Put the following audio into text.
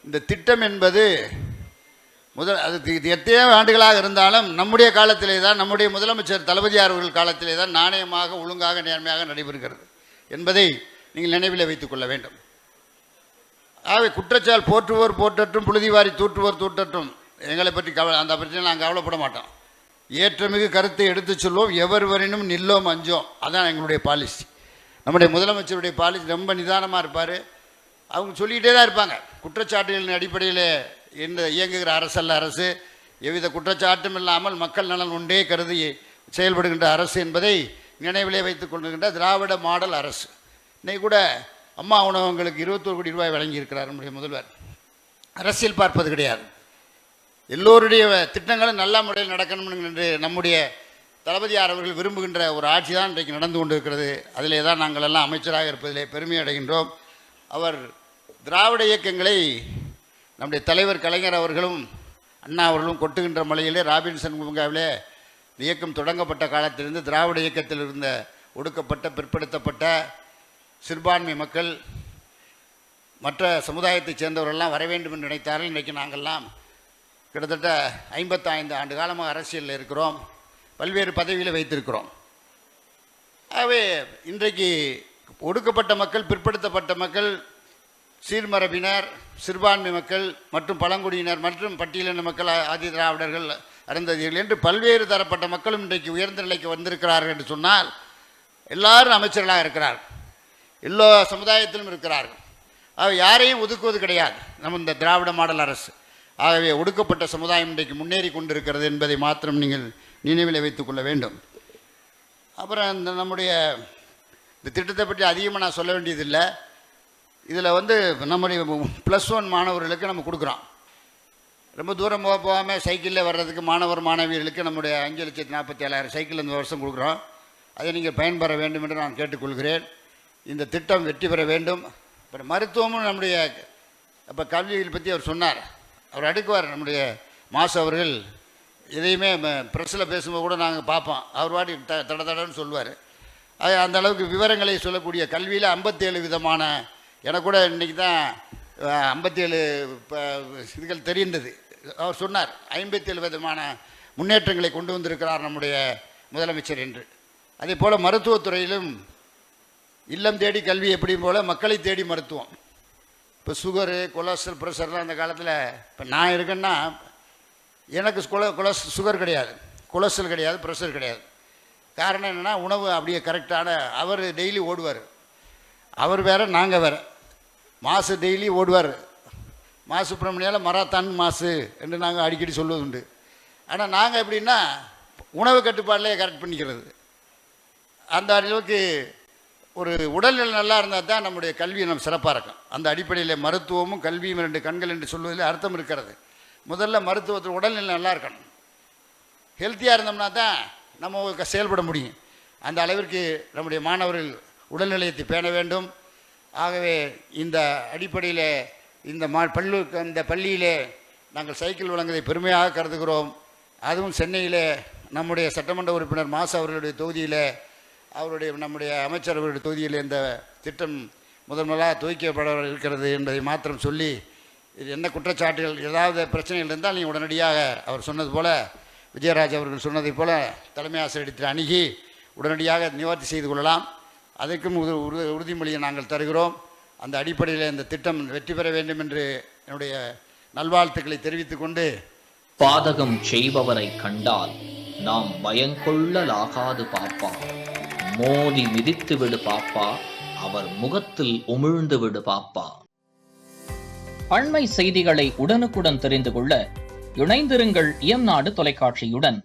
இந்த திட்டம் என்பது அது எத்தனையோ ஆண்டுகளாக இருந்தாலும் நம்முடைய காலத்திலே தான், நம்முடைய முதலமைச்சர் தளபதியார் அவர்கள் காலத்திலே தான் நாணயமாக ஒழுங்காக நேர்மையாக நடைபெறுகிறது என்பதை நீங்கள் நினைவில் வைத்துக் கொள்ள வேண்டும். ஆகவே குற்றச்சால் போற்றுவோர் போற்றட்டும், புழுதிவாரி தூற்றுவோர் தூற்றட்டும், எங்களை பற்றி அந்த பிரச்சனை நாங்கள் கவலைப்பட மாட்டோம். ஏற்றமிகு கருத்தை எடுத்து சொல்வோம், எவர் வரினும் நில்லோம் அஞ்சோம். அதான் எங்களுடைய பாலிசி. நம்முடைய முதலமைச்சருடைய பாலிசி ரொம்ப நிதானமாக இருப்பார். அவங்க சொல்லிக்கிட்டே தான் இருப்பாங்க. குற்றச்சாட்டுகளின் அடிப்படையில் இந்த இயங்குகிற அரசல்ல அரசு, எவ்வித குற்றச்சாட்டும் இல்லாமல் மக்கள் நலன் ஒன்றே கருதி செயல்படுகின்ற அரசு என்பதை நினைவிலே வைத்துக் கொள்கின்ற திராவிட மாடல் அரசு. இன்னைக்கு கூட அம்மா உணவகங்களுக்கு 21 கோடி ரூபாய் வழங்கியிருக்கிறார் நம்முடைய முதல்வர். அரசியல் பார்ப்பது கிடையாது. எல்லோருடைய திட்டங்களும் நல்ல முறையில் நடக்கணும் என்று நம்முடைய தளபதியார் அவர்கள் விரும்புகின்ற ஒரு ஆட்சி தான் இன்றைக்கு நடந்து கொண்டிருக்கிறது. அதிலே தான் நாங்கள் எல்லாம் அமைச்சராக இருப்பதிலே பெருமை அடைகின்றோம். அவர் திராவிட இயக்கங்களை நம்முடைய தலைவர் கலைஞர் அவர்களும் அண்ணா அவர்களும் கொட்டுகின்ற மலையிலே ராபின்சன் பூங்காவிலே இயக்கம் தொடங்கப்பட்ட காலத்திலிருந்து திராவிட இயக்கத்தில் இருந்த ஒடுக்கப்பட்ட பிற்படுத்தப்பட்ட சிறுபான்மை மக்கள் மற்ற சமுதாயத்தைச் சேர்ந்தவர்கள்லாம் வர வேண்டும் என்று நினைத்தார்கள். இன்றைக்கு நாங்கள்லாம் கிட்டத்தட்ட 55 ஆண்டு காலமாக அரசியலில் இருக்கிறோம், பல்வேறு பதவியில் வைத்திருக்கிறோம். ஆகவே இன்றைக்கு ஒடுக்கப்பட்ட மக்கள், பிற்படுத்தப்பட்ட மக்கள், சீர்மரபினர், சிறுபான்மை மக்கள் மற்றும் பழங்குடியினர் மற்றும் பட்டியலின மக்கள், ஆதி திராவிடர்கள், அருந்ததியர்கள் என்று பல்வேறு தரப்பட்ட மக்களும் இன்றைக்கு உயர்ந்த நிலைக்கு வந்திருக்கிறார்கள் என்று சொன்னால் எல்லாரும் அமைச்சர்களாக இருக்கிறார்கள், எல்லா சமுதாயத்திலும் இருக்கிறார்கள். யாரையும் ஒதுக்குவது கிடையாது நம்ம இந்த திராவிட மாடல் அரசு. ஆகவே ஒடுக்கப்பட்ட சமுதாயம் இன்றைக்கு முன்னேறி கொண்டிருக்கிறது என்பதை மாத்திரம் நீங்கள் நினைவில் வைத்துக் கொள்ள வேண்டும். அப்புறம் இந்த நம்முடைய இந்த திட்டத்தை பற்றி அதிகமாக நான் சொல்ல வேண்டியதில்லை. இதில் நம்முடைய +1 மாணவர்களுக்கு நம்ம கொடுக்குறோம். ரொம்ப தூரம் போகாமல் சைக்கிளில் வர்றதுக்கு மாணவர் மாணவியர்களுக்கு நம்முடைய 5,47,000 சைக்கிள் இந்த வருஷம் கொடுக்குறோம். அதை நீங்கள் பயன்பெற வேண்டும் என்று நான் கேட்டுக்கொள்கிறேன். இந்த திட்டம் வெற்றி பெற வேண்டும். அப்புறம் மருத்துவமும் நம்முடைய இப்போ கல்வியில் பற்றி அவர் சொன்னார், அவர் அடுக்குவார். நம்முடைய மாசு அவர்கள் எதையுமே ப்ரெஸ்ஸில் பேசும்போது கூட நாங்கள் பார்ப்போம், அவர் வாட்டி தடன்னு சொல்லுவார். அது அந்த அளவுக்கு விவரங்களை சொல்லக்கூடிய கல்வியில் 57 விதமான, எனக்கு கூட இன்றைக்கி தான் 57 இதுகள் தெரிந்தது. அவர் சொன்னார் 57 விதமான முன்னேற்றங்களை கொண்டு வந்திருக்கிறார் நம்முடைய முதலமைச்சர் என்று. அதே போல் மருத்துவத்துறையிலும் இல்லம் தேடி கல்வி எப்படியும் போல் மக்களை தேடி மருத்துவம். இப்போ சுகரு, கொலஸ்ட்ரால், ப்ரெஷர்லாம் அந்த காலத்தில், இப்போ நான் இருக்கேன்னா எனக்கு சுகர் கிடையாது, கொலஸ்ட்ரால் கிடையாது, ப்ரெஷர் கிடையாது. காரணம் என்னென்னா உணவு அப்படியே கரெக்டான. அவர் டெய்லி ஓடுவார், அவர் வேறு நாங்கள் வேறு. மாசு டெய்லி ஓடுவார். மாசு சுப்பிரமணியால் மராத்தான் மாசு என்று நாங்கள் அடிக்கடி சொல்வது உண்டு. ஆனால் நாங்கள் எப்படின்னா உணவு கட்டுப்பாட்டிலே கரெக்ட் பண்ணிக்கிறது. அந்த அளவுக்கு ஒரு உடல்நிலை நல்லா இருந்தால் தான் நம்முடைய கல்வி நம்ம சிறப்பாக இருக்கும். அந்த அடிப்படையில் மருத்துவமும் கல்வியும் 2 கண்கள் என்று சொல்வதில் அர்த்தம் இருக்கிறது. முதல்ல மருத்துவத்தில் உடல்நிலை நல்லா இருக்கணும். ஹெல்த்தியாக இருந்தோம்னா தான் நம்ம செயல்பட முடியும். அந்த அளவிற்கு நம்முடைய மாணவர்கள் உடல்நிலையத்தை பேண வேண்டும். ஆகவே இந்த அடிப்படையில் இந்த பள்ளியிலே நாங்கள் சைக்கிள் வழங்குவதை பெருமையாக கருதுகிறோம். அதுவும் சென்னையிலே நம்முடைய சட்டமன்ற உறுப்பினர் மாசு அவர்களுடைய தொகுதியில், நம்முடைய அமைச்சர் அவருடைய தொகுதியில் இந்த திட்டம் முதலாக துவக்கப்பட இருக்கிறது என்பதை மாத்திரம் சொல்லி, இது என்ன குற்றச்சாட்டுகள் ஏதாவது பிரச்சனைகள் இருந்தால் நீங்கள் உடனடியாக அவர் சொன்னது போல், விஜயராஜ் அவர்கள் சொன்னதை போல் தலைமை ஆசிரியரிடத்தில் அணுகி உடனடியாக நிவர்த்தி செய்து கொள்ளலாம். அதற்கும் உறுதிமொழியை நாங்கள் தருகிறோம். அந்த அடிப்படையில் இந்த திட்டம் வெற்றி பெற வேண்டும் என்று என்னுடைய நல்வாழ்த்துக்களை தெரிவித்துக் கொண்டு, பாதகம் செய்பவரை கண்டால் நாம் பயங்கொள்ளலாகாது பாப்பா, மோதி மிதித்து விடு பாப்பா, அவர் முகத்தில் உமிழ்ந்து விடு பாப்பா. அண்மை செய்திகளை உடனுக்குடன் தெரிந்து கொள்ள இணைந்திருங்கள் இயம்நாடு தொலைக்காட்சியுடன்.